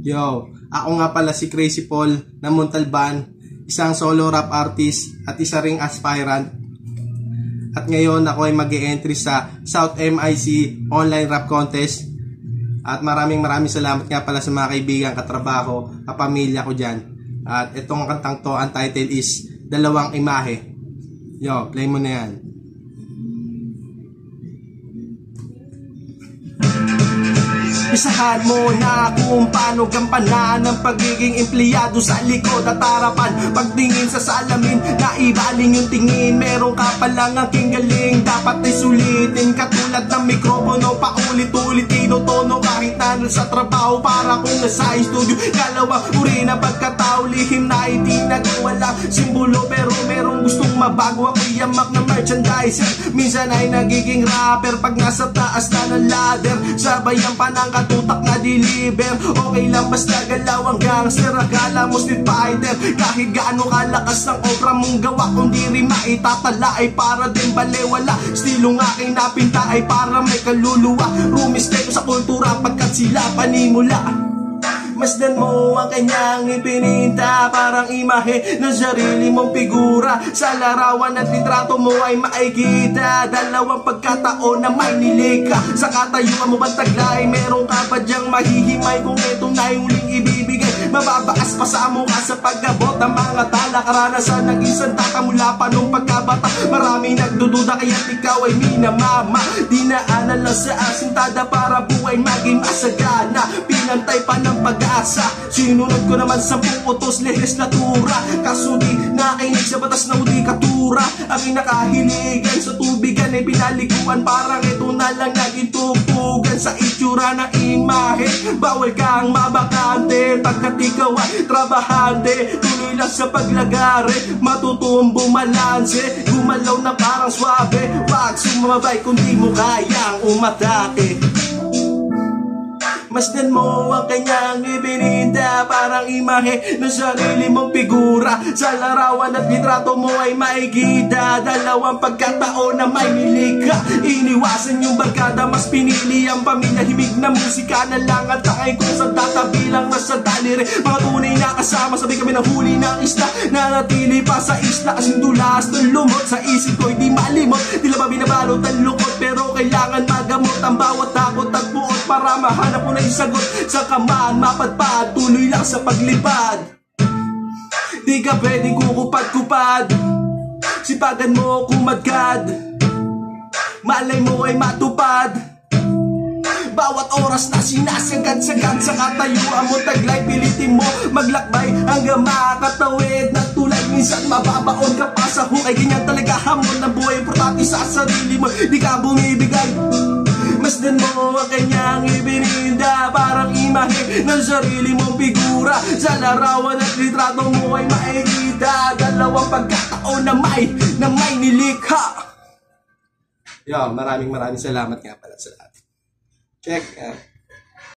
Yo, ako nga pala si Crazy Paul na Montalban, isang solo rap artist at isa ring aspirant. At ngayon ako ay mag-e-entry sa South MIC Online Rap Contest. At maraming salamat nga pala sa mga kaibigan, katrabaho, kapamilya ko dyan. At itong kantang to, ang title is Dalawang Imahe. Yo, play mo na yan. Isahan mo na kung paano gampanan ang pagiging empleyado sa likod at harapan. Pagtingin sa salamin, naibaling yung tingin. Meron ka palang aking galing, dapat ay sulitin. Katulad ng mikropono, paulit-ulit tinotono. Kahit na sa trabaho, para kung nasa studio. Kalawang uri na pagkatao, lihim na hindi nagwala simbolo, pero merong gustong mabago. Ako'y yamak na merchandiser, minsan ay nagiging rapper. Pag nasa taas na ng ladder, sabayan pa ng katutak na deliver. Okay lang basta galaw ang gangster, akala mo street fighter. Kahit gaano kalakas ng obra mong gawa, kung di rin maitatala ay para din balewala. Stilong aking napinta ay para may kaluluwa. Rumisteko sa kultura pagkat sila panimula. Masdan mo ang kanyang ipininta, parang imahe ng sarili mong figura. Sa larawan at litrato mo ay makikita dalawang pagkataon na may nilikha. Sa katayuan mo bang taglay, meron ka ba dyang mahihimay? Kung ito na yung huling ibibigay, mababaas pa sa mukha sa pag-abot ang mga tala. Karanasan ng isang tata mula pa nung pagkabata. Marami nagdududa kaya't ikaw ay minamama. Dinaanan lang sa asintada para buhay maging masagana. Pinantay pa ng pag-asa, sinunod ko naman sa utos legislatura. Kaso di nakinig sa batas na udikatura. Ang nakahiligan sa tubigan ay pinaliguan. Parang ito na lang naging tupugan sa itsura ng imahe. Bawal kang mabakante pagkat ikaw ay trabahante. Tuloy lang sa paglagare, matutong bumalanse. Gumalaw na parang swabe, wag sumabay kung di mo kayang umatake. Masdan mo ang kanyang ibininda, parang imahe ng sarili mong figura. Sa larawan at litrato mo ay maigida dalawang pagkataon na may nilikha. Iniwasan yung barkada, mas pinili ang pamilya. Himig na musika na lang at takay kung sa tatabi lang nasa daliri. Mga tunay na kasama, sabi kami ng huli ng isla. Nanatili pa sa isla kasing dulas ng lumot. Sa isip ko'y di malimot, tila ba binabalot ang lukot. Pero kailangan magamot ang bawat takot at buot para mahanap mo na sagot sa kamaan mapadpad. Tuloy lang sa paglipad, di ka pwedeng kukupad-kupad. Sipagan mo kumadkad, malay mo ay matupad. Bawat oras na sinasagad-sagad sa katayuan mo taglay, pilitin mo maglakbay hanggang makatawid na tulad. Minsan mababaon ka pa sa hukay, ganyan talaga hamon ng buhay. Importante sa sarili mo, di ka bumibigay. Masdan mo ang kanyang ibininda, parang imahe ng sarili mong figura. Sa larawan at litrato mo ay makikita dalawang pagkataon na may nilikha. Yo, maraming salamat nga pala sa lahat. Check.